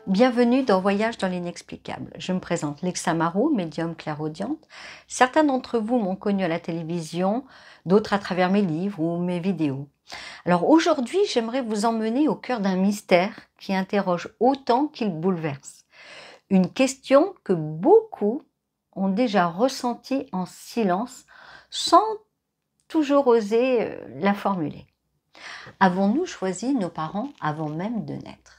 Bienvenue dans Voyage dans l'inexplicable. Je me présente Lexa Marot, médium clairaudiente. Certains d'entre vous m'ont connue à la télévision, d'autres à travers mes livres ou mes vidéos. Alors aujourd'hui, j'aimerais vous emmener au cœur d'un mystère qui interroge autant qu'il bouleverse. Une question que beaucoup ont déjà ressentie en silence sans toujours oser la formuler. Avons-nous choisi nos parents avant même de naître ?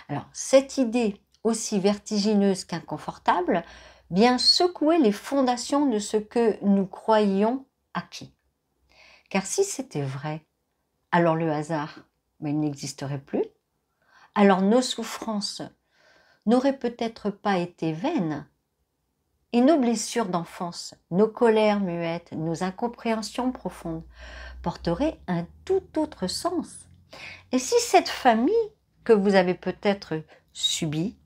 Alors, cette idée, aussi vertigineuse qu'inconfortable, vient secouer les fondations de ce que nous croyions acquis. Car si c'était vrai, alors le hasard, il n'existerait plus. Alors nos souffrances n'auraient peut-être pas été vaines. Et nos blessures d'enfance, nos colères muettes, nos incompréhensions profondes porteraient un tout autre sens. Et si cette famille que vous avez peut-être subie,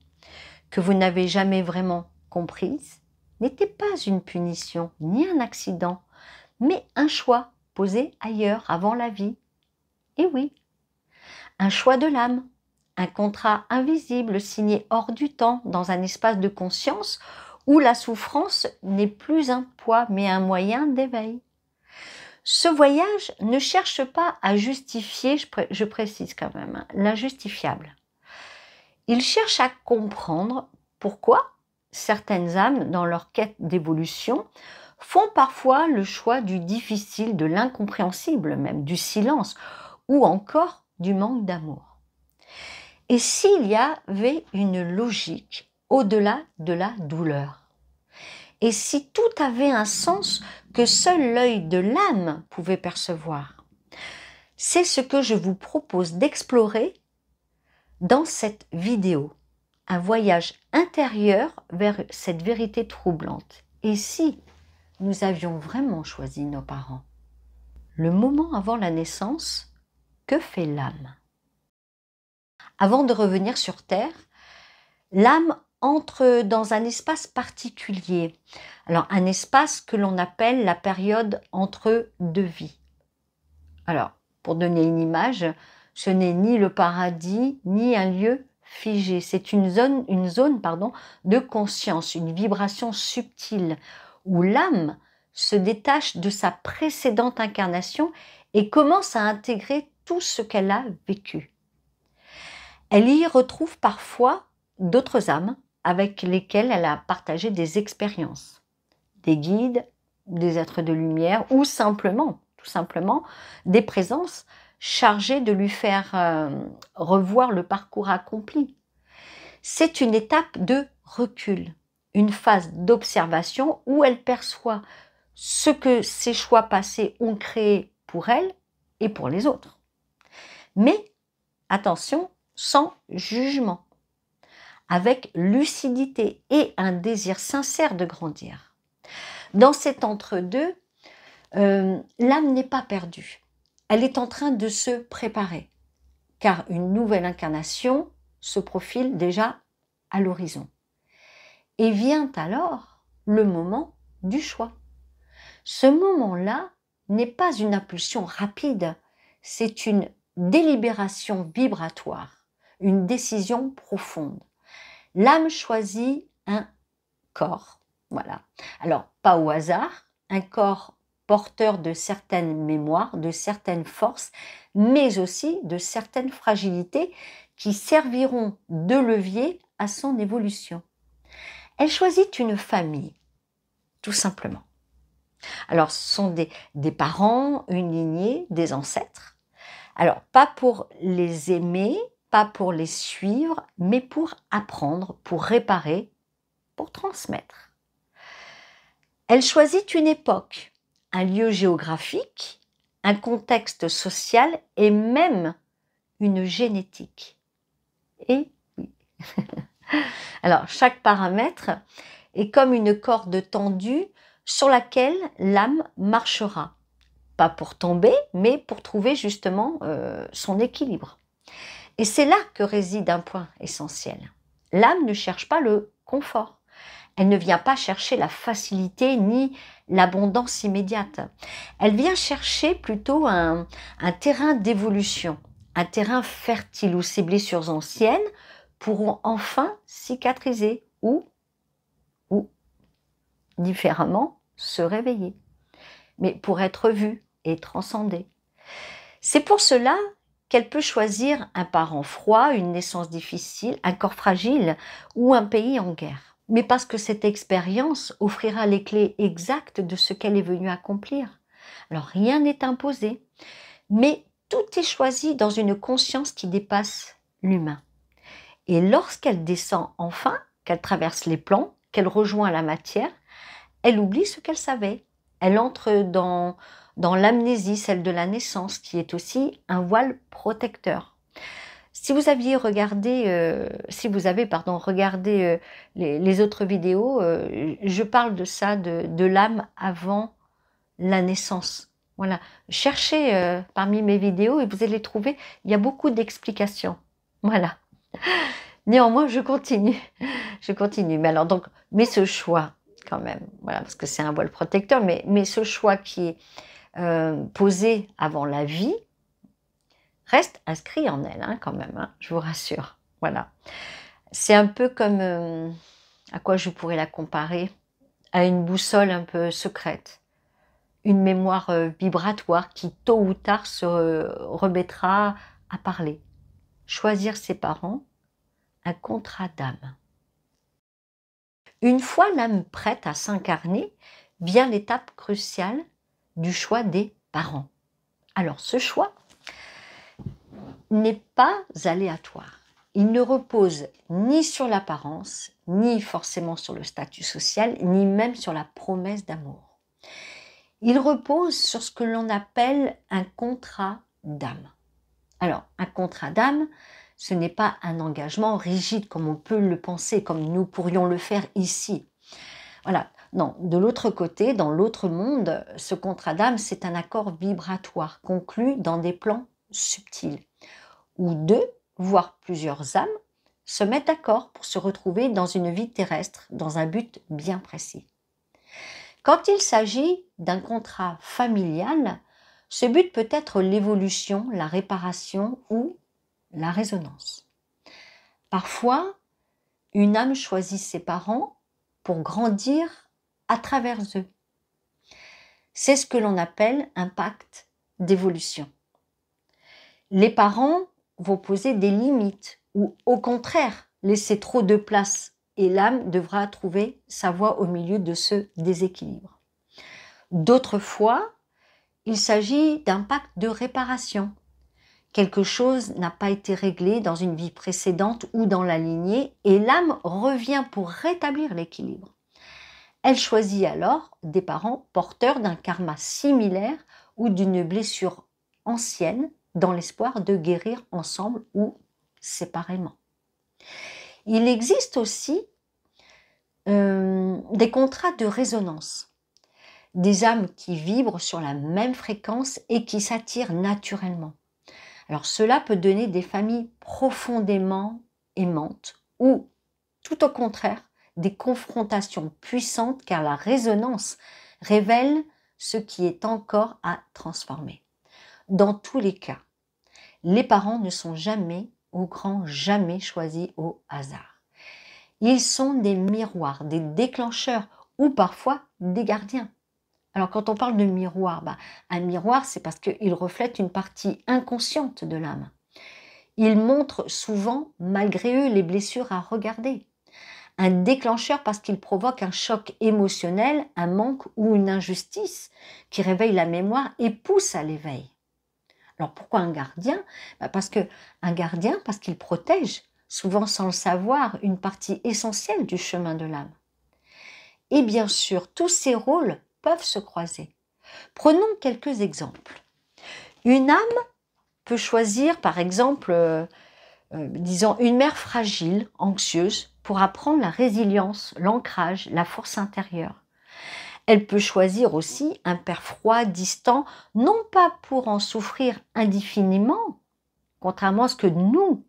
que vous n'avez jamais vraiment comprise, n'était pas une punition ni un accident, mais un choix posé ailleurs avant la vie. Et oui, un choix de l'âme, un contrat invisible signé hors du temps dans un espace de conscience où la souffrance n'est plus un poids mais un moyen d'éveil. Ce voyage ne cherche pas à justifier, je précise quand même, l'injustifiable. Il cherche à comprendre pourquoi certaines âmes, dans leur quête d'évolution, font parfois le choix du difficile, de l'incompréhensible même, du silence ou encore du manque d'amour. Et s'il y avait une logique au-delà de la douleur? Et si tout avait un sens que seul l'œil de l'âme pouvait percevoir? C'est ce que je vous propose d'explorer dans cette vidéo. Un voyage intérieur vers cette vérité troublante. Et si nous avions vraiment choisi nos parents? Le moment avant la naissance, que fait l'âme? Avant de revenir sur Terre, l'âme entre dans un espace particulier. Alors, un espace que l'on appelle la période entre deux vies. Alors, pour donner une image, ce n'est ni le paradis, ni un lieu figé. C'est une zone de conscience, une vibration subtile, où l'âme se détache de sa précédente incarnation et commence à intégrer tout ce qu'elle a vécu. Elle y retrouve parfois d'autres âmes avec lesquelles elle a partagé des expériences, des guides, des êtres de lumière ou tout simplement, des présences chargées de lui faire revoir le parcours accompli. C'est une étape de recul, une phase d'observation où elle perçoit ce que ses choix passés ont créé pour elle et pour les autres. Mais, attention, sans jugement, avec lucidité et un désir sincère de grandir. Dans cet entre-deux, l'âme n'est pas perdue. Elle est en train de se préparer, car une nouvelle incarnation se profile déjà à l'horizon. Et vient alors le moment du choix. Ce moment-là n'est pas une impulsion rapide, c'est une délibération vibratoire, une décision profonde. L'âme choisit un corps, voilà. Alors, pas au hasard, un corps porteur de certaines mémoires, de certaines forces, mais aussi de certaines fragilités qui serviront de levier à son évolution. Elle choisit une famille, tout simplement. Alors, ce sont des parents, une lignée, des ancêtres. Alors, pas pour les aimer, pas pour les suivre, mais pour apprendre, pour réparer, pour transmettre. Elle choisit une époque, un lieu géographique, un contexte social et même une génétique. Et oui. Alors, chaque paramètre est comme une corde tendue sur laquelle l'âme marchera. Pas pour tomber, mais pour trouver justement son équilibre. Et c'est là que réside un point essentiel. L'âme ne cherche pas le confort. Elle ne vient pas chercher la facilité ni l'abondance immédiate. Elle vient chercher plutôt un terrain d'évolution, un terrain fertile où ses blessures anciennes pourront enfin cicatriser ou différemment, se réveiller, mais pour être vue et transcendée. C'est pour cela qu'elle peut choisir un parent froid, une naissance difficile, un corps fragile ou un pays en guerre. Mais parce que cette expérience offrira les clés exactes de ce qu'elle est venue accomplir. Alors rien n'est imposé, mais tout est choisi dans une conscience qui dépasse l'humain. Et lorsqu'elle descend enfin, qu'elle traverse les plans, qu'elle rejoint la matière, elle oublie ce qu'elle savait. Elle entre dans l'amnésie, celle de la naissance, qui est aussi un voile protecteur. Si vous aviez regardé, regardé les autres vidéos, je parle de ça, de l'âme avant la naissance. Voilà. Cherchez parmi mes vidéos et vous allez trouver, il y a beaucoup d'explications. Voilà. Néanmoins, je continue. Je continue. Mais alors, mais ce choix, quand même, voilà, parce que c'est un voile protecteur, mais ce choix qui est posé avant la vie reste inscrit en elle, hein, quand même, hein, je vous rassure. Voilà. C'est un peu comme, à quoi je pourrais la comparer? À une boussole un peu secrète. Une mémoire vibratoire qui, tôt ou tard, se remettra à parler. Choisir ses parents, un contrat d'âme. Une fois l'âme prête à s'incarner, vient l'étape cruciale du choix des parents. Alors ce choix n'est pas aléatoire. Il ne repose ni sur l'apparence, ni forcément sur le statut social, ni même sur la promesse d'amour. Il repose sur ce que l'on appelle un contrat d'âme. Alors, un contrat d'âme, ce n'est pas un engagement rigide comme on peut le penser, comme nous pourrions le faire ici. Voilà. Non, de l'autre côté, dans l'autre monde, ce contrat d'âme, c'est un accord vibratoire conclu dans des plans subtils, où deux, voire plusieurs âmes, se mettent d'accord pour se retrouver dans une vie terrestre, dans un but bien précis. Quand il s'agit d'un contrat familial, ce but peut être l'évolution, la réparation ou la résonance. Parfois, une âme choisit ses parents pour grandir à travers eux. C'est ce que l'on appelle un pacte d'évolution. Les parents vont poser des limites ou au contraire laisser trop de place et l'âme devra trouver sa voie au milieu de ce déséquilibre. D'autres fois, il s'agit d'un pacte de réparation. Quelque chose n'a pas été réglé dans une vie précédente ou dans la lignée et l'âme revient pour rétablir l'équilibre. Elle choisit alors des parents porteurs d'un karma similaire ou d'une blessure ancienne dans l'espoir de guérir ensemble ou séparément. Il existe aussi des contrats de résonance, des âmes qui vibrent sur la même fréquence et qui s'attirent naturellement. Alors cela peut donner des familles profondément aimantes ou, tout au contraire, des confrontations puissantes car la résonance révèle ce qui est encore à transformer. Dans tous les cas, les parents ne sont jamais, au grand jamais, choisis au hasard. Ils sont des miroirs, des déclencheurs ou parfois des gardiens. Alors quand on parle de miroir, un miroir c'est parce qu'il reflète une partie inconsciente de l'âme. Il montre souvent, malgré eux, les blessures à regarder. Un déclencheur parce qu'il provoque un choc émotionnel, un manque ou une injustice qui réveille la mémoire et pousse à l'éveil. Alors pourquoi un gardien? Parce qu'il protège, souvent sans le savoir, une partie essentielle du chemin de l'âme. Et bien sûr, tous ces rôles peuvent se croiser. Prenons quelques exemples. Une âme peut choisir, par exemple, disons, une mère fragile, anxieuse, pour apprendre la résilience, l'ancrage, la force intérieure. Elle peut choisir aussi un père froid, distant, non pas pour en souffrir indéfiniment, contrairement à ce que nous,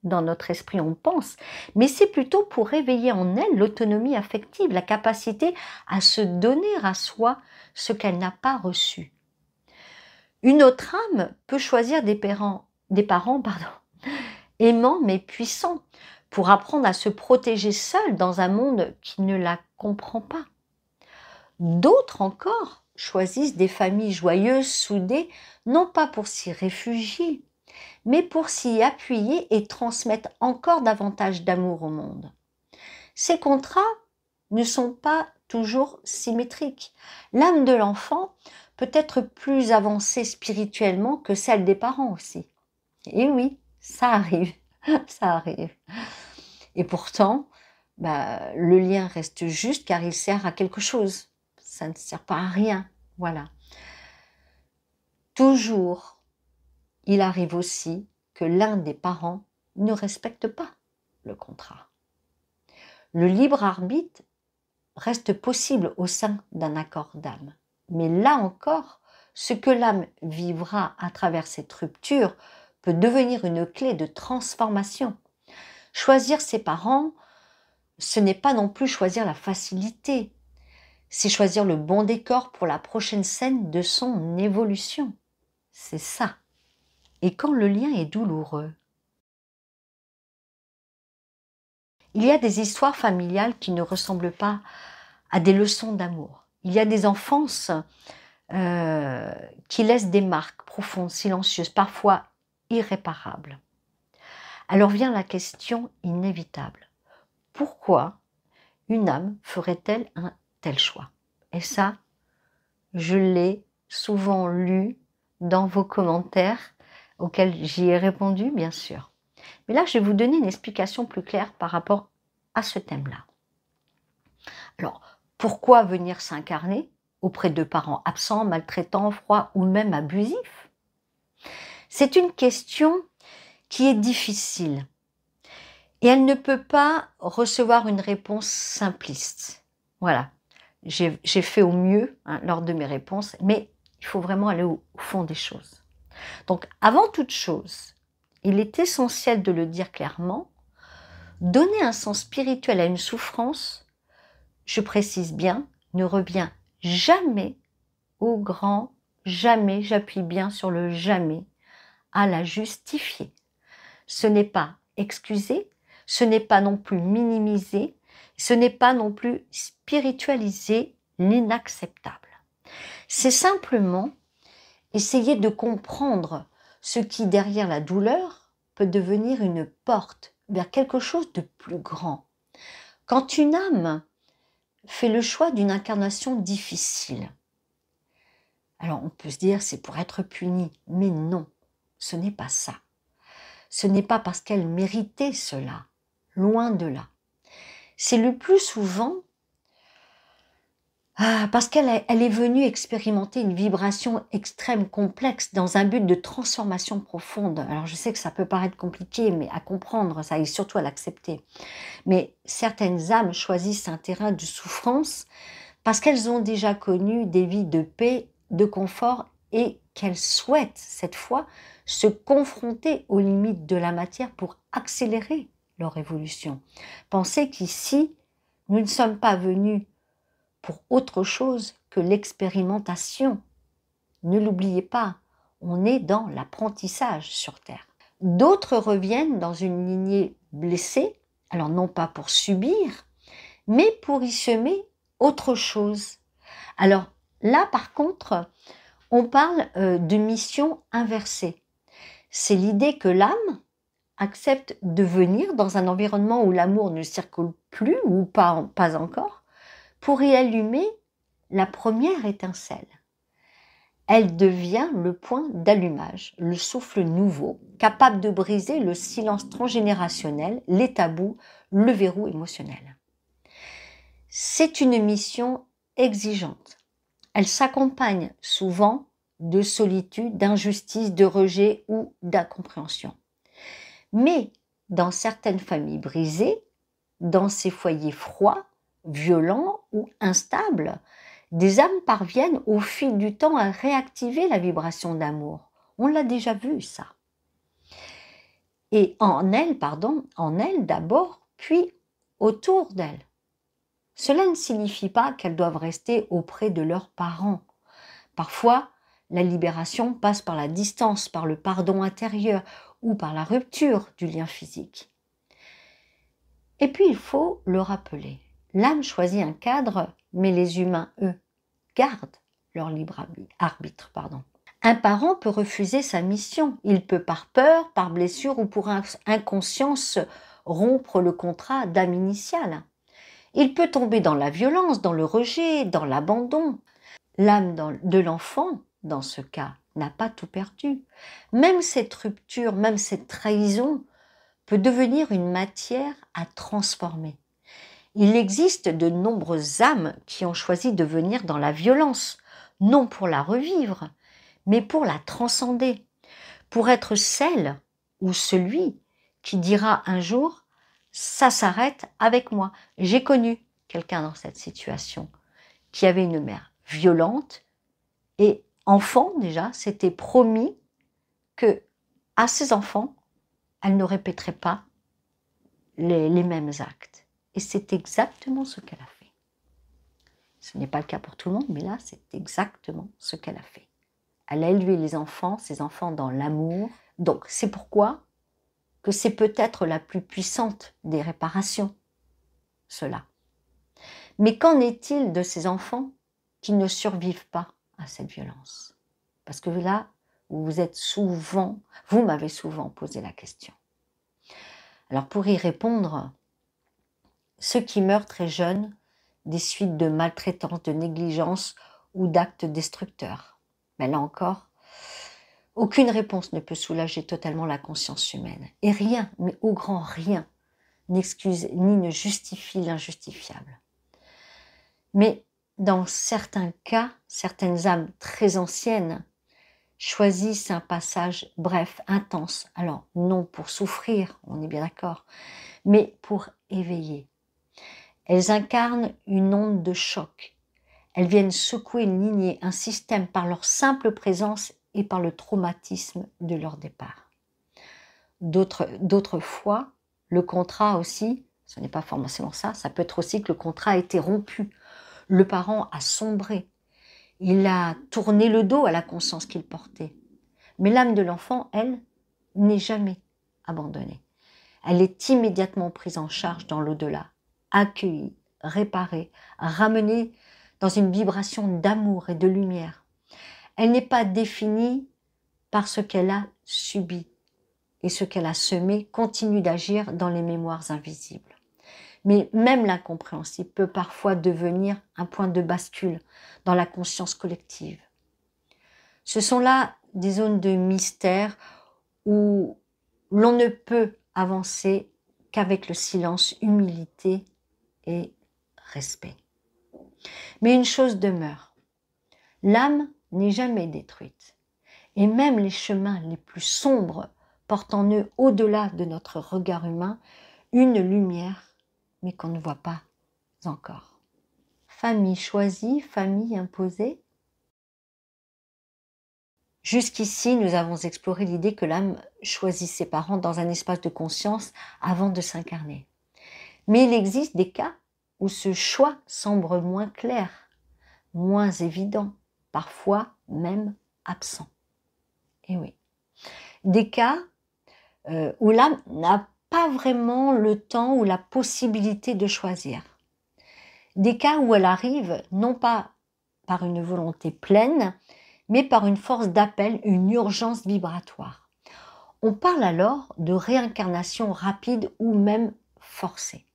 dans notre esprit, on pense, mais c'est plutôt pour réveiller en elle l'autonomie affective, la capacité à se donner à soi ce qu'elle n'a pas reçu. Une autre âme peut choisir des parents aimant mais puissant, pour apprendre à se protéger seule dans un monde qui ne la comprend pas. D'autres encore choisissent des familles joyeuses, soudées, non pas pour s'y réfugier, mais pour s'y appuyer et transmettre encore davantage d'amour au monde. Ces contrats ne sont pas toujours symétriques. L'âme de l'enfant peut être plus avancée spirituellement que celle des parents aussi. Et oui, ça arrive, ça arrive. Et pourtant, le lien reste juste car il sert à quelque chose. Ça ne sert pas à rien, voilà. Toujours, il arrive aussi que l'un des parents ne respecte pas le contrat. Le libre arbitre reste possible au sein d'un accord d'âme. Mais là encore, ce que l'âme vivra à travers cette rupture peut devenir une clé de transformation. Choisir ses parents, ce n'est pas non plus choisir la facilité, c'est choisir le bon décor pour la prochaine scène de son évolution. C'est ça. Et quand le lien est douloureux, il y a des histoires familiales qui ne ressemblent pas à des leçons d'amour. Il y a des enfances qui laissent des marques profondes, silencieuses, parfois irréparables. Alors vient la question inévitable. Pourquoi une âme ferait-elle un tel choix? Et ça, je l'ai souvent lu dans vos commentaires, auxquels j'y ai répondu, bien sûr. Mais là, je vais vous donner une explication plus claire par rapport à ce thème-là. Alors, pourquoi venir s'incarner auprès de parents absents, maltraitants, froids ou même abusifs? C'est une question qui est difficile et elle ne peut pas recevoir une réponse simpliste. Voilà, j'ai fait au mieux lors de mes réponses, mais il faut vraiment aller au fond des choses. Donc, avant toute chose, il est essentiel de le dire clairement, donner un sens spirituel à une souffrance, je précise bien, ne revient jamais au grand jamais, j'appuie bien sur le jamais, à la justifier. Ce n'est pas excuser, ce n'est pas non plus minimiser, ce n'est pas non plus spiritualiser l'inacceptable. C'est simplement essayer de comprendre ce qui, derrière la douleur, peut devenir une porte vers quelque chose de plus grand. Quand une âme fait le choix d'une incarnation difficile, alors on peut se dire c'est pour être punie, mais non, ce n'est pas ça. Ce n'est pas parce qu'elle méritait cela, loin de là. C'est le plus souvent parce qu'elle est venue expérimenter une vibration extrême, complexe, dans un but de transformation profonde. Alors je sais que ça peut paraître compliqué mais à comprendre ça et surtout à l'accepter. Mais certaines âmes choisissent un terrain de souffrance parce qu'elles ont déjà connu des vies de paix, de confort et qu'elles souhaitent cette fois se confronter aux limites de la matière pour accélérer leur évolution. Pensez qu'ici, nous ne sommes pas venus pour autre chose que l'expérimentation. Ne l'oubliez pas, on est dans l'apprentissage sur Terre. D'autres reviennent dans une lignée blessée, alors non pas pour subir, mais pour y semer autre chose. Alors là, par contre, on parle de mission inversée. C'est l'idée que l'âme accepte de venir dans un environnement où l'amour ne circule plus ou pas encore, pour y allumer la première étincelle. Elle devient le point d'allumage, le souffle nouveau, capable de briser le silence transgénérationnel, les tabous, le verrou émotionnel. C'est une mission exigeante. Elle s'accompagne souvent de solitude, d'injustice, de rejet ou d'incompréhension. Mais dans certaines familles brisées, dans ces foyers froids, violents ou instables, des âmes parviennent au fil du temps à réactiver la vibration d'amour. On l'a déjà vu ça. Et en elles d'abord, puis autour d'elles. Cela ne signifie pas qu'elles doivent rester auprès de leurs parents. Parfois, la libération passe par la distance, par le pardon intérieur ou par la rupture du lien physique. Et puis il faut le rappeler, l'âme choisit un cadre, mais les humains, eux, gardent leur libre arbitre. Un parent peut refuser sa mission, il peut par peur, par blessure ou pour inconscience rompre le contrat d'âme initiale. Il peut tomber dans la violence, dans le rejet, dans l'abandon. L'âme de l'enfant, dans ce cas, n'a pas tout perdu. Même cette rupture, même cette trahison peut devenir une matière à transformer. Il existe de nombreuses âmes qui ont choisi de venir dans la violence, non pour la revivre, mais pour la transcender, pour être celle ou celui qui dira un jour « ça s'arrête avec moi ». J'ai connu quelqu'un dans cette situation qui avait une mère violente et enfant déjà, s'était promis que à ses enfants, elle ne répéterait pas les mêmes actes. Et c'est exactement ce qu'elle a fait. Ce n'est pas le cas pour tout le monde, mais là, c'est exactement ce qu'elle a fait. Elle a élevé les enfants, ses enfants dans l'amour. Donc, c'est pourquoi que c'est peut-être la plus puissante des réparations, cela. Mais qu'en est-il de ces enfants qui ne survivent pas à cette violence? Parce que là, vous m'avez souvent posé la question. Alors, pour y répondre, ceux qui meurent très jeunes des suites de maltraitance, de négligence ou d'actes destructeurs. Mais là encore, aucune réponse ne peut soulager totalement la conscience humaine. Et rien, mais au grand rien, n'excuse ni ne justifie l'injustifiable. Mais dans certains cas, certaines âmes très anciennes choisissent un passage bref, intense. Alors, non pour souffrir, on est bien d'accord, mais pour éveiller. Elles incarnent une onde de choc. Elles viennent secouer une lignée, un système par leur simple présence et par le traumatisme de leur départ. D'autres fois, le contrat aussi, ce n'est pas forcément ça, ça peut être aussi que le contrat a été rompu. Le parent a sombré. Il a tourné le dos à la conscience qu'il portait. Mais l'âme de l'enfant, elle, n'est jamais abandonnée. Elle est immédiatement prise en charge dans l'au-delà, accueillie, réparée, ramenée dans une vibration d'amour et de lumière. Elle n'est pas définie par ce qu'elle a subi. Et ce qu'elle a semé continue d'agir dans les mémoires invisibles. Mais même l'incompréhensible peut parfois devenir un point de bascule dans la conscience collective. Ce sont là des zones de mystère où l'on ne peut avancer qu'avec le silence, humilité et respect. Mais une chose demeure, l'âme n'est jamais détruite. Et même les chemins les plus sombres portent en eux, au-delà de notre regard humain, une lumière, mais qu'on ne voit pas encore. Famille choisie, famille imposée. Jusqu'ici, nous avons exploré l'idée que l'âme choisit ses parents dans un espace de conscience avant de s'incarner. Mais il existe des cas où ce choix semble moins clair, moins évident, parfois même absent. Et oui, des cas où l'âme n'a pas vraiment le temps ou la possibilité de choisir. Des cas où elle arrive non pas par une volonté pleine, mais par une force d'appel, une urgence vibratoire. On parle alors de réincarnation rapide ou même forcée.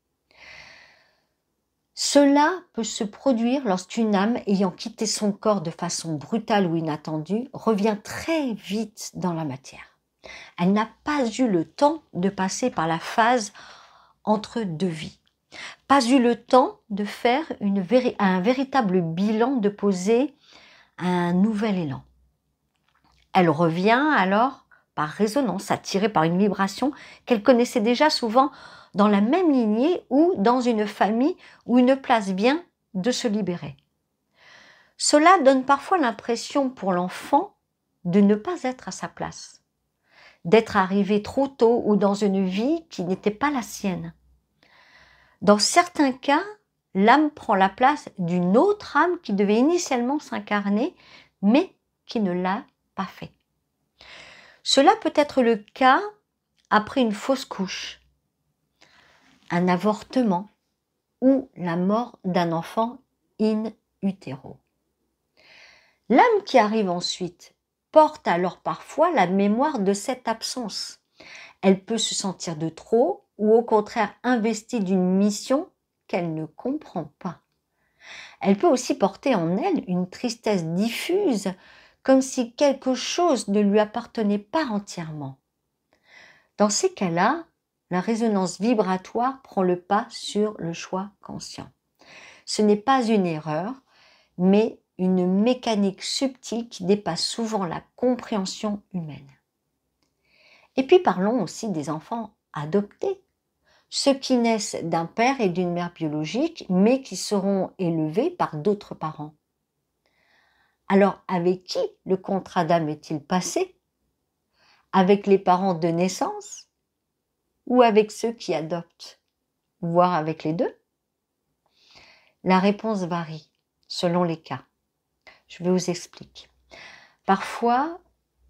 Cela peut se produire lorsqu'une âme ayant quitté son corps de façon brutale ou inattendue revient très vite dans la matière. Elle n'a pas eu le temps de passer par la phase entre deux vies. Pas eu le temps de faire un véritable bilan, de poser un nouvel élan. Elle revient alors par résonance, attirée par une vibration qu'elle connaissait déjà, souvent dans la même lignée ou dans une famille où une place vient de se libérer. Cela donne parfois l'impression pour l'enfant de ne pas être à sa place, d'être arrivé trop tôt ou dans une vie qui n'était pas la sienne. Dans certains cas, l'âme prend la place d'une autre âme qui devait initialement s'incarner, mais qui ne l'a pas fait. Cela peut être le cas après une fausse couche, un avortement ou la mort d'un enfant in utero. L'âme qui arrive ensuite porte alors parfois la mémoire de cette absence. Elle peut se sentir de trop ou au contraire investie d'une mission qu'elle ne comprend pas. Elle peut aussi porter en elle une tristesse diffuse, comme si quelque chose ne lui appartenait pas entièrement. Dans ces cas-là, la résonance vibratoire prend le pas sur le choix conscient. Ce n'est pas une erreur, mais une mécanique subtile qui dépasse souvent la compréhension humaine. Et puis parlons aussi des enfants adoptés, ceux qui naissent d'un père et d'une mère biologique, mais qui seront élevés par d'autres parents. Alors, avec qui le contrat d'âme est-il passé? Avec les parents de naissance ou avec ceux qui adoptent, voire avec les deux? La réponse varie selon les cas. Je vous explique. Parfois,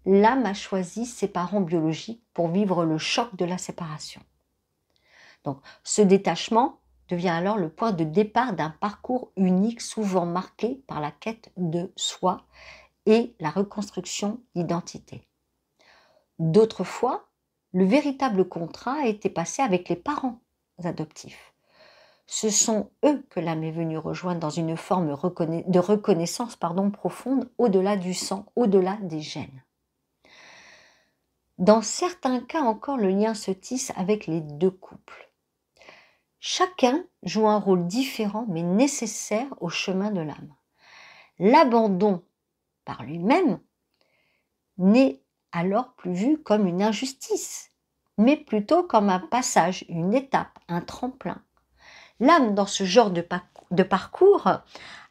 l'âme a choisi ses parents biologiques pour vivre le choc de la séparation. Donc, ce détachement devient alors le point de départ d'un parcours unique, souvent marqué par la quête de soi et la reconstruction d'identité. D'autres fois, le véritable contrat a été passé avec les parents adoptifs. Ce sont eux que l'âme est venue rejoindre dans une forme de reconnaissance profonde, au-delà du sang, au-delà des gènes. Dans certains cas encore, le lien se tisse avec les deux couples. Chacun joue un rôle différent mais nécessaire au chemin de l'âme. L'abandon par lui-même n'est alors plus vu comme une injustice, mais plutôt comme un passage, une étape, un tremplin. L'âme, dans ce genre de parcours,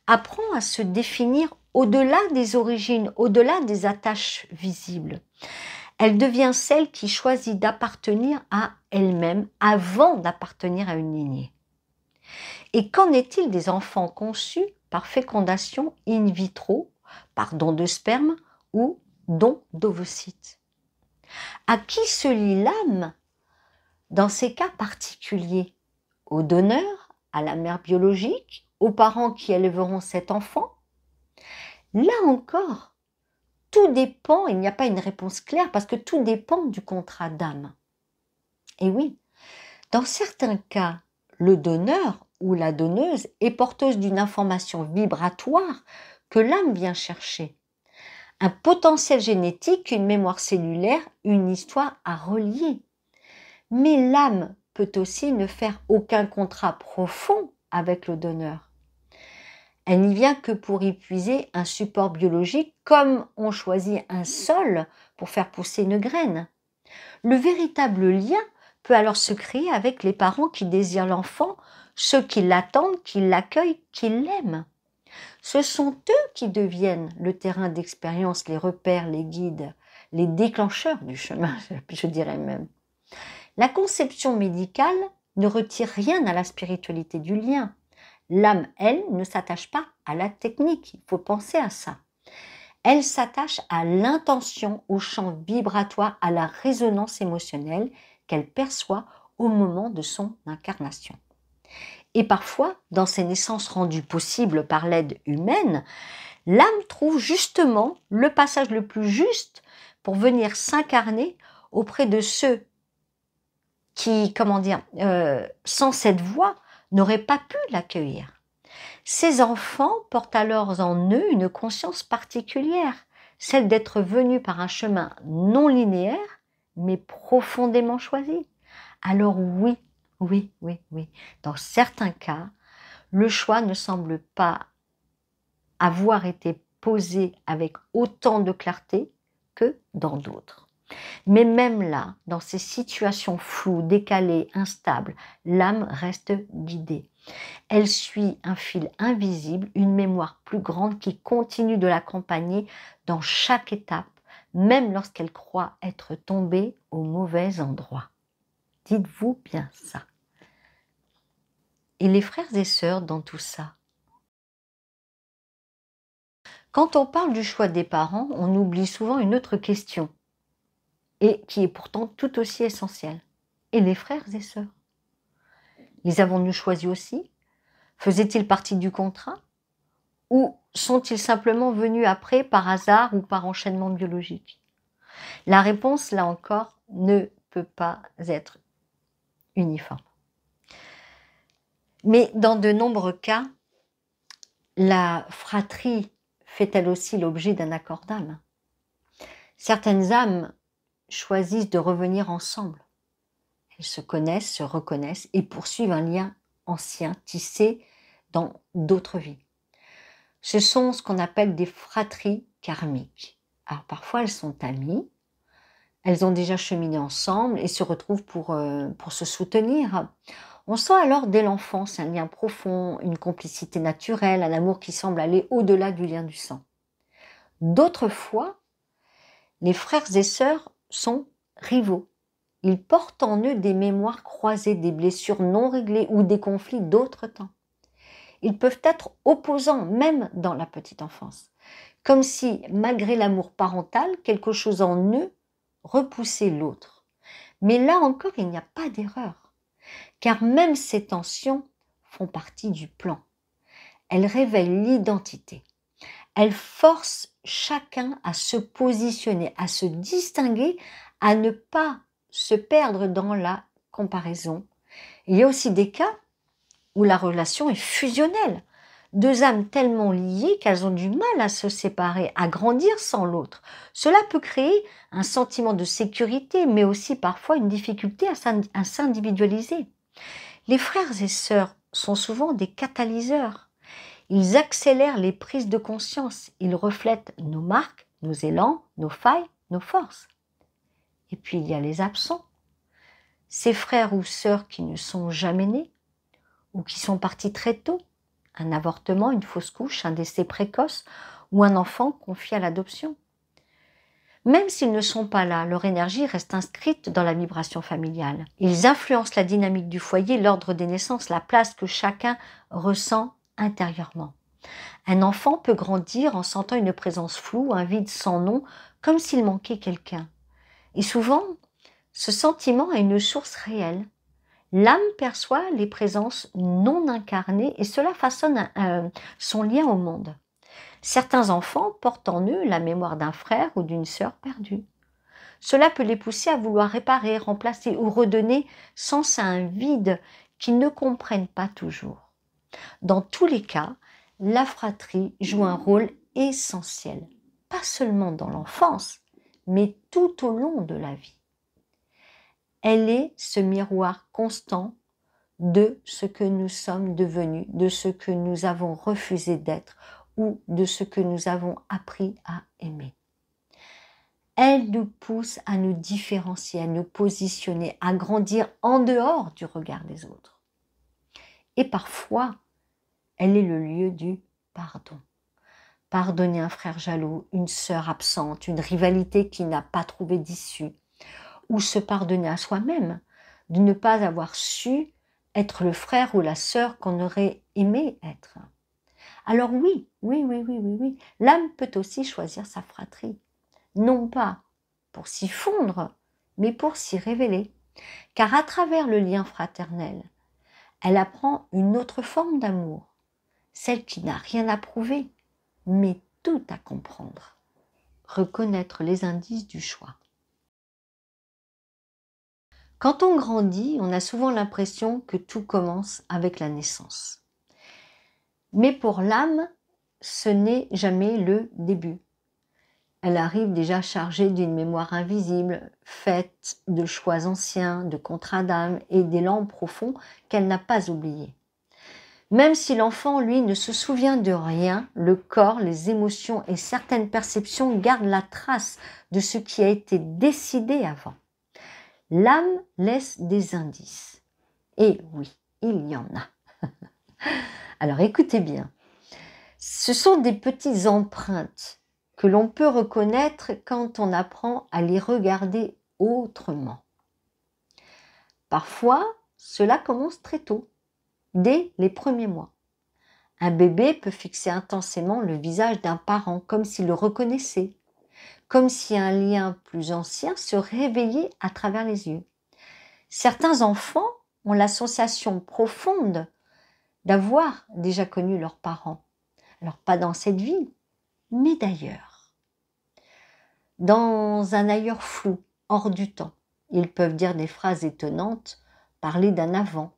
apprend à se définir au-delà des origines, au-delà des attaches visibles. Elle devient celle qui choisit d'appartenir à elle-même avant d'appartenir à une lignée. Et qu'en est-il des enfants conçus par fécondation in vitro, par don de sperme ou don d'ovocytes? À qui se lie l'âme dans ces cas particuliers? Au donneur, à la mère biologique, aux parents qui élèveront cet enfant? Là encore, tout dépend, il n'y a pas une réponse claire parce que tout dépend du contrat d'âme. Et oui, dans certains cas, le donneur ou la donneuse est porteuse d'une information vibratoire que l'âme vient chercher. Un potentiel génétique, une mémoire cellulaire, une histoire à relier. Mais l'âme peut aussi ne faire aucun contrat profond avec le donneur. Elle n'y vient que pour y puiser un support biologique comme on choisit un sol pour faire pousser une graine. Le véritable lien peut alors se créer avec les parents qui désirent l'enfant, ceux qui l'attendent, qui l'accueillent, qui l'aiment. Ce sont eux qui deviennent le terrain d'expérience, les repères, les guides, les déclencheurs du chemin, je dirais même. La conception médicale ne retire rien à la spiritualité du lien. L'âme, elle, ne s'attache pas à la technique, il faut penser à ça. Elle s'attache à l'intention, au champ vibratoire, à la résonance émotionnelle qu'elle perçoit au moment de son incarnation. Et parfois, dans ces naissances rendues possibles par l'aide humaine, l'âme trouve justement le passage le plus juste pour venir s'incarner auprès de ceux qui, sans cette voie, n'auraient pas pu l'accueillir. Ces enfants portent alors en eux une conscience particulière, celle d'être venus par un chemin non linéaire, mais profondément choisi. Alors oui, dans certains cas, le choix ne semble pas avoir été posé avec autant de clarté que dans d'autres. Mais même là, dans ces situations floues, décalées, instables, l'âme reste guidée. Elle suit un fil invisible, une mémoire plus grande qui continue de l'accompagner dans chaque étape, même lorsqu'elle croit être tombée au mauvais endroit. Dites-vous bien ça. Et les frères et sœurs dans tout ça? Quand on parle du choix des parents, on oublie souvent une autre question. et qui est pourtant tout aussi essentiel. Et les frères et sœurs, les avons-nous choisis aussi? Faisaient-ils partie du contrat? Ou sont-ils simplement venus après par hasard ou par enchaînement biologique? La réponse, là encore, ne peut pas être uniforme. Mais dans de nombreux cas, la fratrie fait-elle aussi l'objet d'un accord d'âme? Certaines âmes choisissent de revenir ensemble. Elles se connaissent, se reconnaissent et poursuivent un lien ancien tissé dans d'autres vies. Ce sont ce qu'on appelle des fratries karmiques. Alors parfois elles sont amies, elles ont déjà cheminé ensemble et se retrouvent pour se soutenir. On sent alors dès l'enfance un lien profond, une complicité naturelle, un amour qui semble aller au-delà du lien du sang. D'autres fois, les frères et sœurs sont rivaux. Ils portent en eux des mémoires croisées, des blessures non réglées ou des conflits d'autres temps. Ils peuvent être opposants, même dans la petite enfance. Comme si, malgré l'amour parental, quelque chose en eux repoussait l'autre. Mais là encore, il n'y a pas d'erreur. Car même ces tensions font partie du plan. Elles révèlent l'identité. Elles forcent chacun à se positionner, à se distinguer, à ne pas se perdre dans la comparaison. Il y a aussi des cas où la relation est fusionnelle. Deux âmes tellement liées qu'elles ont du mal à se séparer, à grandir sans l'autre. Cela peut créer un sentiment de sécurité, mais aussi parfois une difficulté à s'individualiser. Les frères et sœurs sont souvent des catalyseurs. Ils accélèrent les prises de conscience. Ils reflètent nos marques, nos élans, nos failles, nos forces. Et puis il y a les absents. Ces frères ou sœurs qui ne sont jamais nés ou qui sont partis très tôt. Un avortement, une fausse couche, un décès précoce ou un enfant confié à l'adoption. Même s'ils ne sont pas là, leur énergie reste inscrite dans la vibration familiale. Ils influencent la dynamique du foyer, l'ordre des naissances, la place que chacun ressent intérieurement. Un enfant peut grandir en sentant une présence floue, un vide sans nom, comme s'il manquait quelqu'un. Et souvent, ce sentiment a une source réelle. L'âme perçoit les présences non incarnées et cela façonne son lien au monde. Certains enfants portent en eux la mémoire d'un frère ou d'une sœur perdue. Cela peut les pousser à vouloir réparer, remplacer ou redonner sens à un vide qu'ils ne comprennent pas toujours. Dans tous les cas, la fratrie joue un rôle essentiel, pas seulement dans l'enfance, mais tout au long de la vie. Elle est ce miroir constant de ce que nous sommes devenus, de ce que nous avons refusé d'être ou de ce que nous avons appris à aimer. Elle nous pousse à nous différencier, à nous positionner, à grandir en dehors du regard des autres. Et parfois, elle est le lieu du pardon. Pardonner un frère jaloux, une sœur absente, une rivalité qui n'a pas trouvé d'issue, ou se pardonner à soi-même de ne pas avoir su être le frère ou la sœur qu'on aurait aimé être. Alors oui, l'âme peut aussi choisir sa fratrie. Non pas pour s'y fondre, mais pour s'y révéler. Car à travers le lien fraternel, elle apprend une autre forme d'amour, celle qui n'a rien à prouver, mais tout à comprendre. Reconnaître les indices du choix. Quand on grandit, on a souvent l'impression que tout commence avec la naissance. Mais pour l'âme, ce n'est jamais le début. Elle arrive déjà chargée d'une mémoire invisible, faite de choix anciens, de contrats d'âme et d'élan profonds qu'elle n'a pas oubliés. Même si l'enfant, lui, ne se souvient de rien, le corps, les émotions et certaines perceptions gardent la trace de ce qui a été décidé avant. L'âme laisse des indices. Et oui, il y en a. Alors écoutez bien. Ce sont des petites empreintes que l'on peut reconnaître quand on apprend à les regarder autrement. Parfois, cela commence très tôt, dès les premiers mois. Un bébé peut fixer intensément le visage d'un parent comme s'il le reconnaissait. comme si un lien plus ancien se réveillait à travers les yeux. Certains enfants ont l'association profonde d'avoir déjà connu leurs parents. Alors pas dans cette vie, mais d'ailleurs. Dans un ailleurs flou, hors du temps. Ils peuvent dire des phrases étonnantes, parler d'un avant,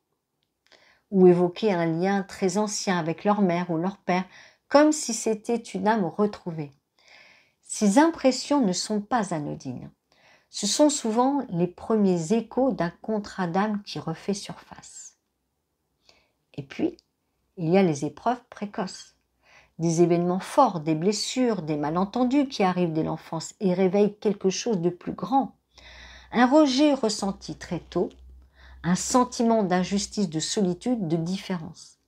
ou évoquer un lien très ancien avec leur mère ou leur père, comme si c'était une âme retrouvée. Ces impressions ne sont pas anodines. Ce sont souvent les premiers échos d'un contrat d'âme qui refait surface. Et puis, il y a les épreuves précoces. Des événements forts, des blessures, des malentendus qui arrivent dès l'enfance et réveillent quelque chose de plus grand. Un rejet ressenti très tôt, un sentiment d'injustice, de solitude, de différence.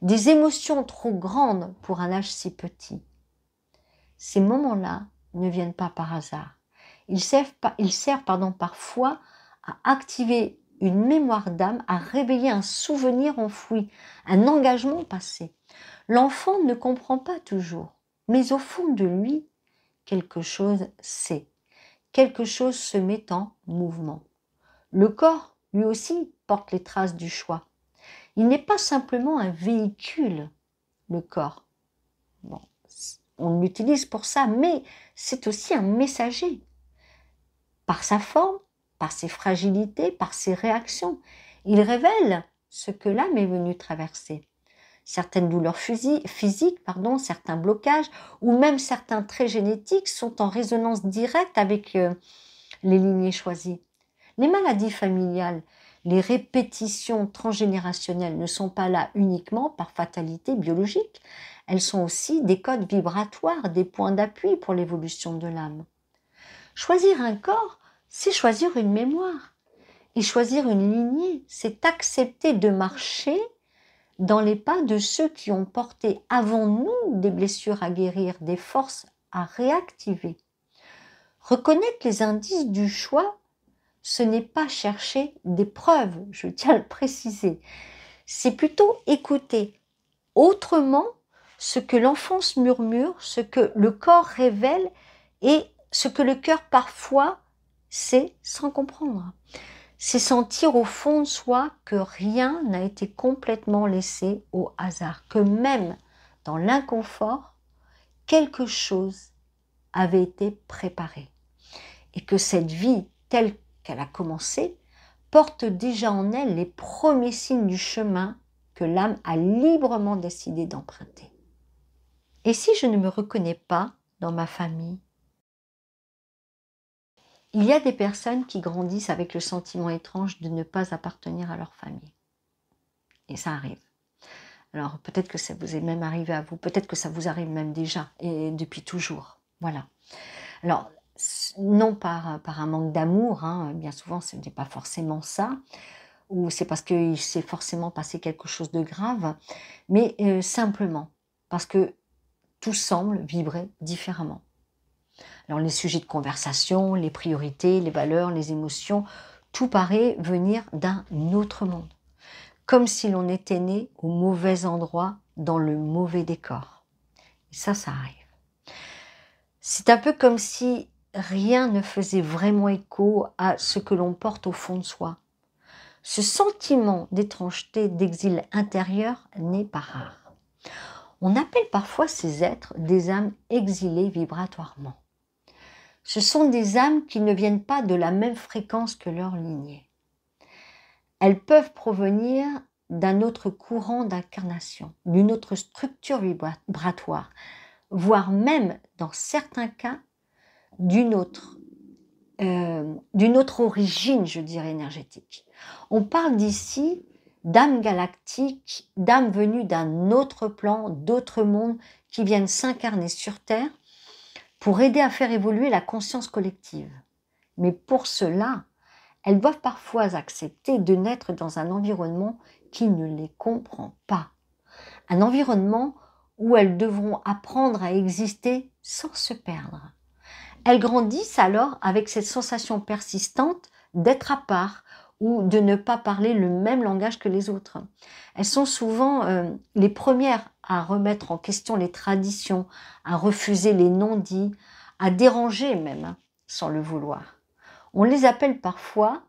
Des émotions trop grandes pour un âge si petit. Ces moments-là ne viennent pas par hasard. Ils servent parfois à activer une mémoire d'âme, à réveiller un souvenir enfoui, un engagement passé. L'enfant ne comprend pas toujours, mais au fond de lui, quelque chose sait, quelque chose se met en mouvement. Le corps, lui aussi, porte les traces du choix. Il n'est pas simplement un véhicule, le corps. Bon, on l'utilise pour ça, mais c'est aussi un messager. Par sa forme, par ses fragilités, par ses réactions, il révèle ce que l'âme est venue traverser. Certaines douleurs physiques, certains blocages ou même certains traits génétiques sont en résonance directe avec les lignées choisies. Les maladies familiales, les répétitions transgénérationnelles ne sont pas là uniquement par fatalité biologique, elles sont aussi des codes vibratoires, des points d'appui pour l'évolution de l'âme. Choisir un corps, c'est choisir une mémoire. Et choisir une lignée, c'est accepter de marcher dans les pas de ceux qui ont porté avant nous des blessures à guérir, des forces à réactiver. Reconnaître les indices du choix, ce n'est pas chercher des preuves, je tiens à le préciser. C'est plutôt écouter autrement ce que l'enfance murmure, ce que le corps révèle et ce que le cœur parfois sait sans comprendre. C'est sentir au fond de soi que rien n'a été complètement laissé au hasard, que même dans l'inconfort, quelque chose avait été préparé et que cette vie telle qu'elle a commencé porte déjà en elle les premiers signes du chemin que l'âme a librement décidé d'emprunter. Et si je ne me reconnais pas dans ma famille? Il y a des personnes qui grandissent avec le sentiment étrange de ne pas appartenir à leur famille. Et ça arrive. Alors peut-être que ça vous est même arrivé à vous, peut-être que ça vous arrive même déjà, et depuis toujours. Voilà. Alors, non par un manque d'amour, hein, bien souvent ce n'est pas forcément ça, ou c'est parce qu'il s'est forcément passé quelque chose de grave, mais simplement parce que tout semble vibrer différemment. Alors les sujets de conversation, les priorités, les valeurs, les émotions, tout paraît venir d'un autre monde. Comme si l'on était né au mauvais endroit, dans le mauvais décor. Et ça arrive. C'est un peu comme si rien ne faisait vraiment écho à ce que l'on porte au fond de soi. Ce sentiment d'étrangeté, d'exil intérieur n'est pas rare. On appelle parfois ces êtres des âmes exilées vibratoirement. Ce sont des âmes qui ne viennent pas de la même fréquence que leur lignée. Elles peuvent provenir d'un autre courant d'incarnation, d'une autre structure vibratoire, voire même, dans certains cas, d'une autre origine, je dirais, énergétique. On parle d'ici d'âmes galactiques, d'âmes venues d'un autre plan, d'autres mondes, qui viennent s'incarner sur Terre pour aider à faire évoluer la conscience collective. Mais pour cela, elles doivent parfois accepter de naître dans un environnement qui ne les comprend pas. Un environnement où elles devront apprendre à exister sans se perdre. Elles grandissent alors avec cette sensation persistante d'être à part ou de ne pas parler le même langage que les autres. Elles sont souvent les premières à remettre en question les traditions, à refuser les non-dits, à déranger même, hein, sans le vouloir. On les appelle parfois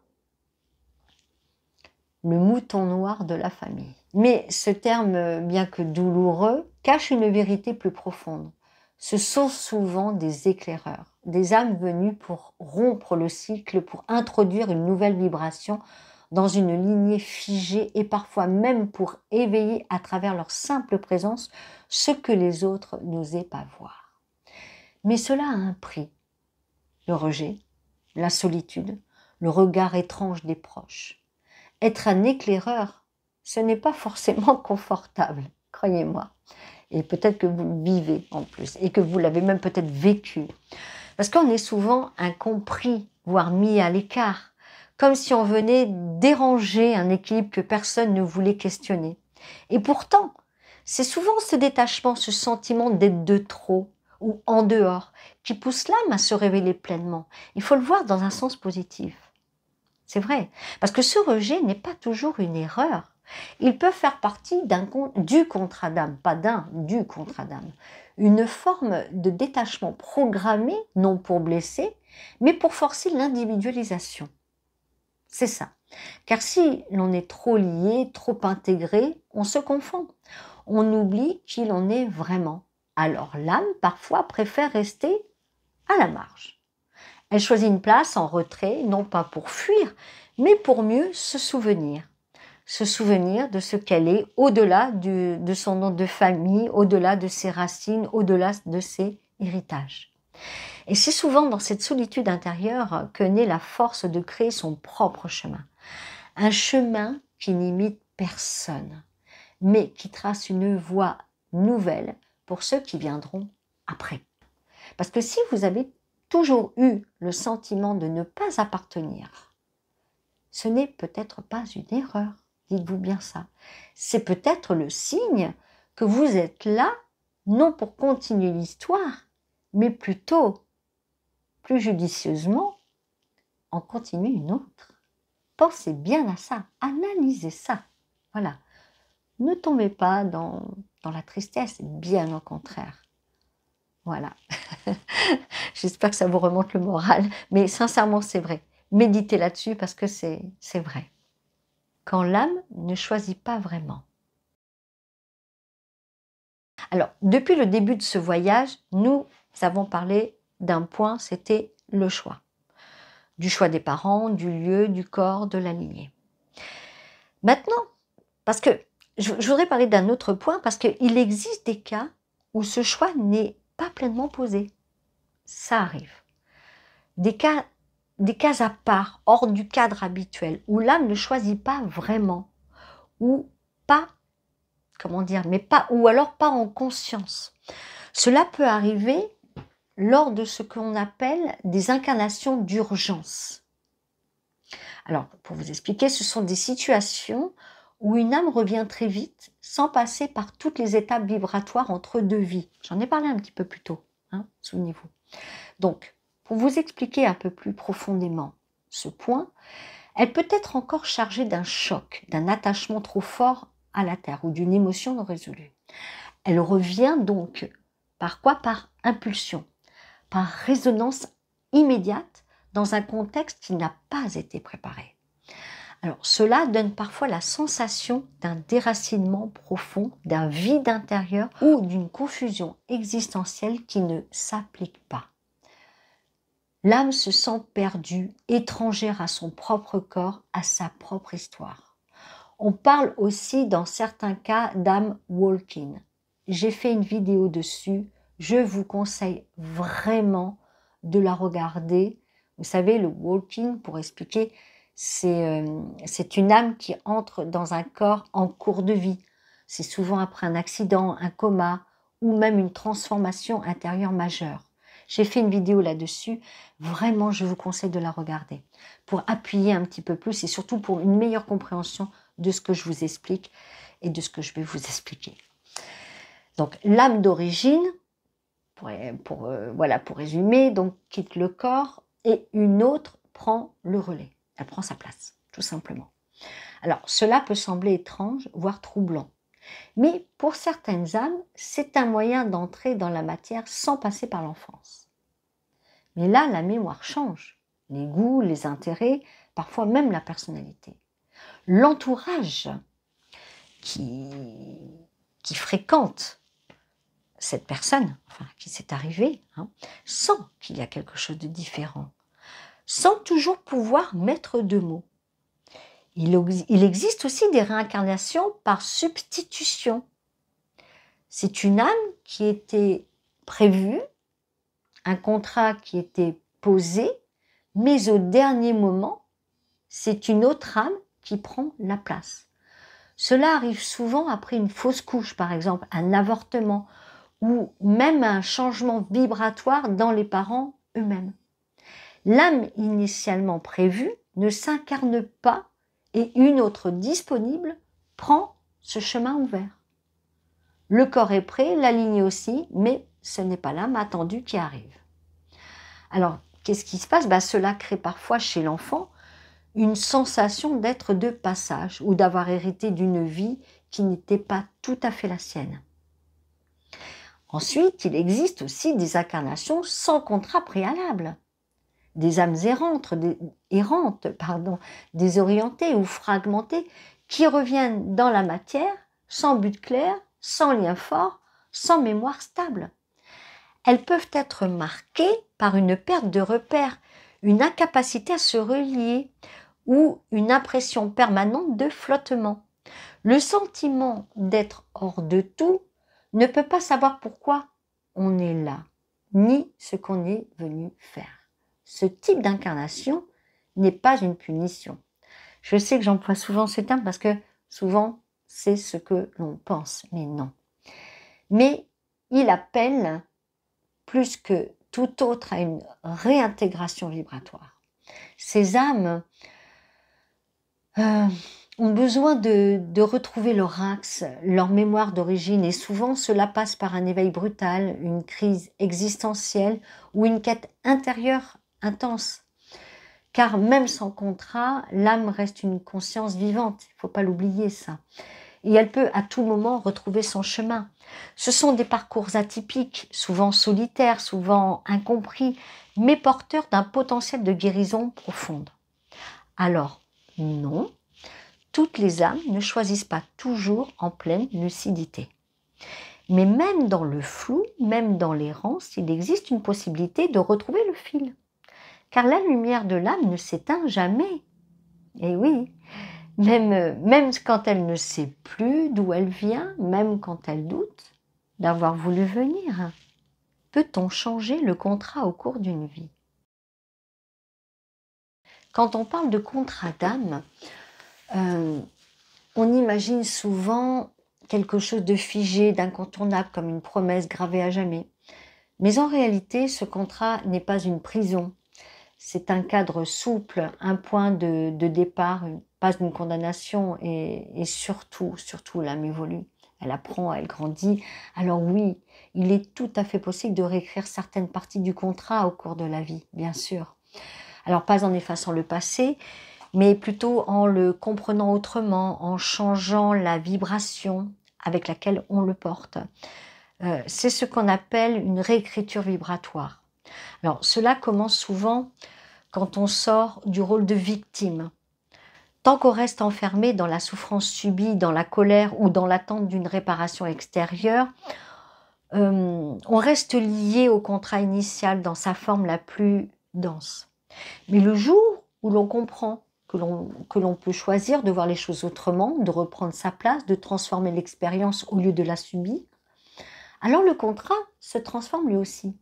le mouton noir de la famille. Mais ce terme, bien que douloureux, cache une vérité plus profonde. Ce sont souvent des éclaireurs, des âmes venues pour rompre le cycle, pour introduire une nouvelle vibration dans une lignée figée et parfois même pour éveiller à travers leur simple présence ce que les autres n'osaient pas voir. Mais cela a un prix. Le rejet, la solitude, le regard étrange des proches. Être un éclaireur, ce n'est pas forcément confortable, croyez-moi. Et peut-être que vous le vivez en plus, et que vous l'avez même peut-être vécu. Parce qu'on est souvent incompris, voire mis à l'écart, comme si on venait déranger un équilibre que personne ne voulait questionner. Et pourtant, c'est souvent ce détachement, ce sentiment d'être de trop ou en dehors, qui pousse l'âme à se révéler pleinement. Il faut le voir dans un sens positif. C'est vrai, parce que ce rejet n'est pas toujours une erreur. Il peut faire partie du contrat d'âme, pas du contrat d'âme. Une forme de détachement programmé, non pour blesser, mais pour forcer l'individualisation. C'est ça. Car si l'on est trop lié, trop intégré, on se confond. On oublie qui l'on est vraiment. Alors l'âme, parfois, préfère rester à la marge. Elle choisit une place en retrait, non pas pour fuir, mais pour mieux se souvenir. Se souvenir de ce qu'elle est, au-delà de son nom de famille, au-delà de ses racines, au-delà de ses héritages. Et c'est souvent dans cette solitude intérieure que naît la force de créer son propre chemin. Un chemin qui n'imite personne, mais qui trace une voie nouvelle pour ceux qui viendront après. Parce que si vous avez toujours eu le sentiment de ne pas appartenir, ce n'est peut-être pas une erreur, dites-vous bien ça. C'est peut-être le signe que vous êtes là, non pour continuer l'histoire, mais plutôt, plus judicieusement, en continuer une autre. Pensez bien à ça, analysez ça. Voilà. Ne tombez pas dans la tristesse, bien au contraire. Voilà. J'espère que ça vous remonte le moral, mais sincèrement, c'est vrai. Méditez là-dessus parce que c'est vrai. Quand l'âme ne choisit pas vraiment. Alors, depuis le début de ce voyage, nous avons parlé d'un point, c'était le choix. Du choix des parents, du lieu, du corps, de la lignée. Maintenant, parce que je voudrais parler d'un autre point, parce qu'il existe des cas où ce choix n'est pas pleinement posé. Ça arrive. Des cas à part, hors du cadre habituel, où l'âme ne choisit pas vraiment, ou pas, comment dire, mais pas, ou alors pas en conscience. Cela peut arriver lors de ce qu'on appelle des incarnations d'urgence. Alors, pour vous expliquer, ce sont des situations où une âme revient très vite, sans passer par toutes les étapes vibratoires entre deux vies. J'en ai parlé un petit peu plus tôt, hein, souvenez-vous. Donc, pour vous expliquer un peu plus profondément ce point, elle peut être encore chargée d'un choc, d'un attachement trop fort à la Terre ou d'une émotion non résolue. Elle revient donc par quoi? Par impulsion, par résonance immédiate dans un contexte qui n'a pas été préparé. Alors, cela donne parfois la sensation d'un déracinement profond, d'un vide intérieur ou d'une confusion existentielle qui ne s'applique pas. L'âme se sent perdue, étrangère à son propre corps, à sa propre histoire. On parle aussi dans certains cas d'âme walking. J'ai fait une vidéo dessus, je vous conseille vraiment de la regarder. Vous savez, le walking, pour expliquer, c'est une âme qui entre dans un corps en cours de vie. C'est souvent après un accident, un coma ou même une transformation intérieure majeure. J'ai fait une vidéo là-dessus, vraiment je vous conseille de la regarder pour appuyer un petit peu plus et surtout pour une meilleure compréhension de ce que je vous explique et de ce que je vais vous expliquer. Donc l'âme d'origine, voilà, pour résumer, donc quitte le corps et une autre prend le relais, elle prend sa place, tout simplement. Alors cela peut sembler étrange, voire troublant. Mais pour certaines âmes, c'est un moyen d'entrer dans la matière sans passer par l'enfance. Mais là, la mémoire change. Les goûts, les intérêts, parfois même la personnalité. L'entourage qui fréquente cette personne, enfin, qui s'est arrivée, sent qu'il y a quelque chose de différent, sans toujours pouvoir mettre de mots. Il existe aussi des réincarnations par substitution. C'est une âme qui était prévue, un contrat qui était posé, mais au dernier moment, c'est une autre âme qui prend la place. Cela arrive souvent après une fausse couche, par exemple, un avortement, ou même un changement vibratoire dans les parents eux-mêmes. L'âme initialement prévue ne s'incarne pas et une autre disponible prend ce chemin ouvert. Le corps est prêt, la ligne aussi, mais ce n'est pas l'âme attendue qui arrive. Alors, qu'est-ce qui se passe? Cela crée parfois chez l'enfant une sensation d'être de passage ou d'avoir hérité d'une vie qui n'était pas tout à fait la sienne. Ensuite, il existe aussi des incarnations sans contrat préalable. Des âmes errantes, désorientées ou fragmentées, qui reviennent dans la matière sans but clair, sans lien fort, sans mémoire stable. Elles peuvent être marquées par une perte de repères, une incapacité à se relier ou une impression permanente de flottement. Le sentiment d'être hors de tout ne peut pas savoir pourquoi on est là, ni ce qu'on est venu faire. Ce type d'incarnation n'est pas une punition. Je sais que j'emploie souvent ce terme parce que souvent c'est ce que l'on pense, mais non. Mais il appelle plus que tout autre à une réintégration vibratoire. Ces âmes ont besoin de retrouver leur axe, leur mémoire d'origine, et souvent cela passe par un éveil brutal, une crise existentielle ou une quête intérieure intense. Car même sans contrat, l'âme reste une conscience vivante, il ne faut pas l'oublier ça. Et elle peut à tout moment retrouver son chemin. Ce sont des parcours atypiques, souvent solitaires, souvent incompris, mais porteurs d'un potentiel de guérison profonde. Alors, non, toutes les âmes ne choisissent pas toujours en pleine lucidité. Mais même dans le flou, même dans l'errance, il existe une possibilité de retrouver le fil. Car la lumière de l'âme ne s'éteint jamais. Et oui, même quand elle ne sait plus d'où elle vient, même quand elle doute d'avoir voulu venir, peut-on changer le contrat au cours d'une vie? Quand on parle de contrat d'âme, on imagine souvent quelque chose de figé, d'incontournable, comme une promesse gravée à jamais. Mais en réalité, ce contrat n'est pas une prison. C'est un cadre souple, un point de départ, pas une condamnation, et surtout l'âme évolue. Elle apprend, elle grandit. Alors oui, il est tout à fait possible de réécrire certaines parties du contrat au cours de la vie, bien sûr. Alors pas en effaçant le passé, mais plutôt en le comprenant autrement, en changeant la vibration avec laquelle on le porte. C'est ce qu'on appelle une réécriture vibratoire. Alors cela commence souvent quand on sort du rôle de victime. Tant qu'on reste enfermé dans la souffrance subie, dans la colère ou dans l'attente d'une réparation extérieure, on reste lié au contrat initial dans sa forme la plus dense. Mais le jour où l'on comprend que l'on peut choisir de voir les choses autrement, de reprendre sa place, de transformer l'expérience au lieu de la subir, alors le contrat se transforme lui aussi.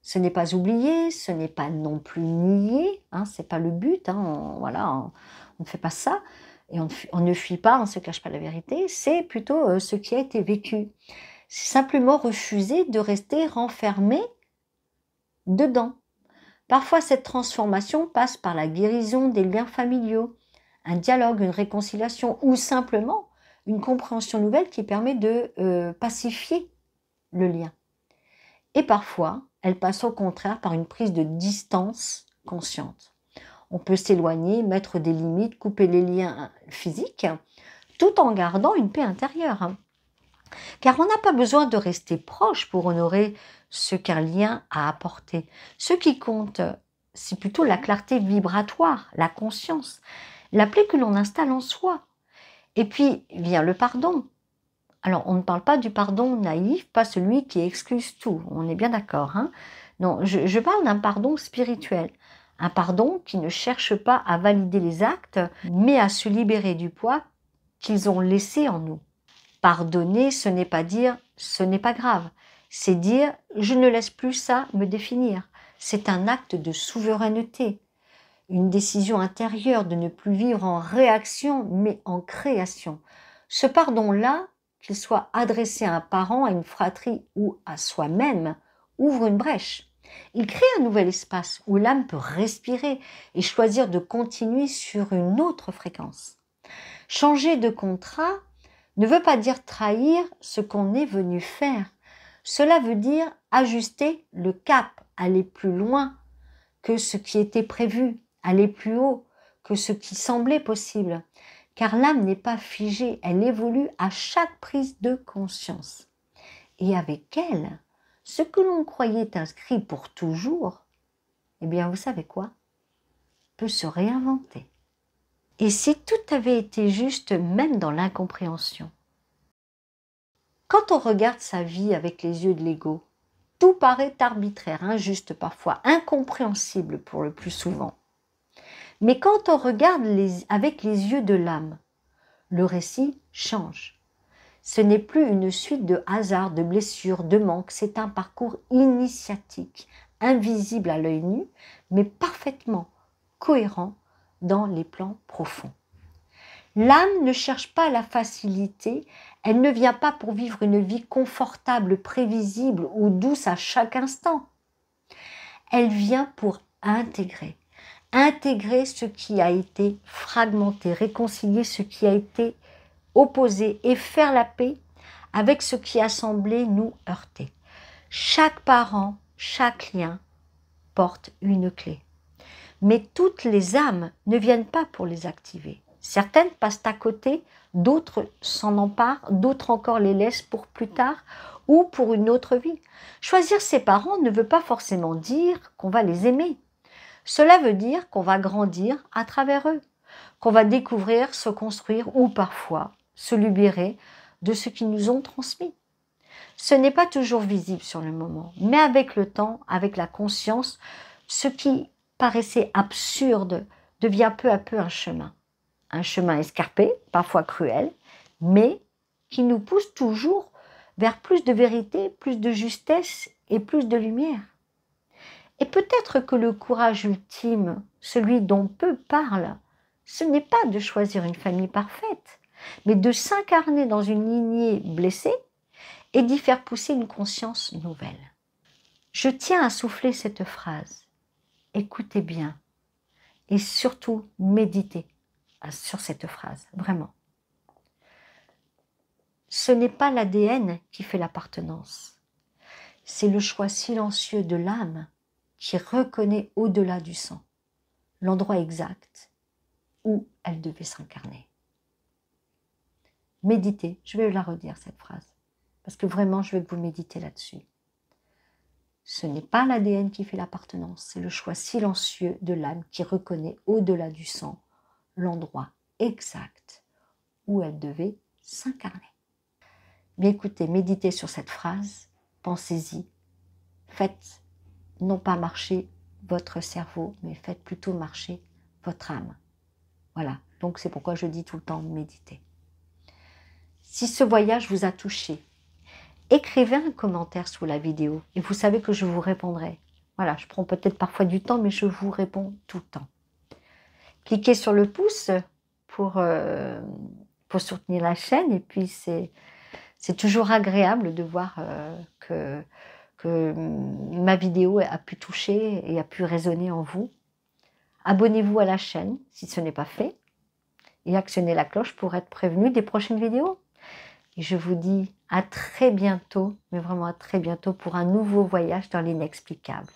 Ce n'est pas oublié, ce n'est pas non plus nié, ce n'est pas le but, on ne fait pas ça, et on ne fuit pas, on ne se cache pas la vérité, c'est plutôt ce qui a été vécu. C'est simplement refuser de rester renfermé dedans. Parfois, cette transformation passe par la guérison des liens familiaux, un dialogue, une réconciliation, ou simplement une compréhension nouvelle qui permet de pacifier le lien. Et parfois, elle passe au contraire par une prise de distance consciente. On peut s'éloigner, mettre des limites, couper les liens physiques, tout en gardant une paix intérieure. Car on n'a pas besoin de rester proche pour honorer ce qu'un lien a apporté. Ce qui compte, c'est plutôt la clarté vibratoire, la conscience, la paix que l'on installe en soi. Et puis vient le pardon. Alors, on ne parle pas du pardon naïf, pas celui qui excuse tout, on est bien d'accord, hein? Non, je parle d'un pardon spirituel, un pardon qui ne cherche pas à valider les actes, mais à se libérer du poids qu'ils ont laissé en nous. Pardonner, ce n'est pas dire « ce n'est pas grave », c'est dire « je ne laisse plus ça me définir ». C'est un acte de souveraineté, une décision intérieure de ne plus vivre en réaction, mais en création. Ce pardon-là, qu'il soit adressé à un parent, à une fratrie ou à soi-même, ouvre une brèche. Il crée un nouvel espace où l'âme peut respirer et choisir de continuer sur une autre fréquence. Changer de contrat ne veut pas dire trahir ce qu'on est venu faire. Cela veut dire ajuster le cap, aller plus loin que ce qui était prévu, aller plus haut que ce qui semblait possible. Car l'âme n'est pas figée, elle évolue à chaque prise de conscience. Et avec elle, ce que l'on croyait inscrit pour toujours, eh bien vous savez quoi, peut se réinventer. Et si tout avait été juste même dans l'incompréhension? Quand on regarde sa vie avec les yeux de l'ego, tout paraît arbitraire, injuste parfois, incompréhensible pour le plus souvent. Mais quand on regarde avec les yeux de l'âme, le récit change. Ce n'est plus une suite de hasards, de blessures, de manques, c'est un parcours initiatique, invisible à l'œil nu, mais parfaitement cohérent dans les plans profonds. L'âme ne cherche pas la facilité, elle ne vient pas pour vivre une vie confortable, prévisible ou douce à chaque instant. Elle vient pour intégrer ce qui a été fragmenté, réconcilier ce qui a été opposé et faire la paix avec ce qui a semblé nous heurter. Chaque parent, chaque lien porte une clé. Mais toutes les âmes ne viennent pas pour les activer. Certaines passent à côté, d'autres s'en emparent, d'autres encore les laissent pour plus tard ou pour une autre vie. Choisir ses parents ne veut pas forcément dire qu'on va les aimer. Cela veut dire qu'on va grandir à travers eux, qu'on va découvrir, se construire ou parfois se libérer de ce qu'ils nous ont transmis. Ce n'est pas toujours visible sur le moment, mais avec le temps, avec la conscience, ce qui paraissait absurde devient peu à peu un chemin. Un chemin escarpé, parfois cruel, mais qui nous pousse toujours vers plus de vérité, plus de justesse et plus de lumière. Et peut-être que le courage ultime, celui dont peu parlent, ce n'est pas de choisir une famille parfaite, mais de s'incarner dans une lignée blessée et d'y faire pousser une conscience nouvelle. Je tiens à souffler cette phrase. Écoutez bien et surtout méditez sur cette phrase, vraiment. Ce n'est pas l'ADN qui fait l'appartenance, c'est le choix silencieux de l'âme qui reconnaît au-delà du sang l'endroit exact où elle devait s'incarner. Méditez, je vais la redire cette phrase, parce que vraiment je veux que vous méditez là-dessus. Ce n'est pas l'ADN qui fait l'appartenance, c'est le choix silencieux de l'âme qui reconnaît au-delà du sang l'endroit exact où elle devait s'incarner. Mais écoutez, méditez sur cette phrase, pensez-y, faites non pas marcher votre cerveau, mais faites plutôt marcher votre âme. Voilà, donc c'est pourquoi je dis tout le temps méditer. Si ce voyage vous a touché, écrivez un commentaire sous la vidéo et vous savez que je vous répondrai. Voilà, je prends peut-être parfois du temps, mais je vous réponds tout le temps. Cliquez sur le pouce pour soutenir la chaîne et puis c'est toujours agréable de voir que ma vidéo a pu toucher et a pu résonner en vous. Abonnez-vous à la chaîne si ce n'est pas fait et actionnez la cloche pour être prévenu des prochaines vidéos. Et je vous dis à très bientôt, mais vraiment à très bientôt pour un nouveau voyage dans l'inexplicable.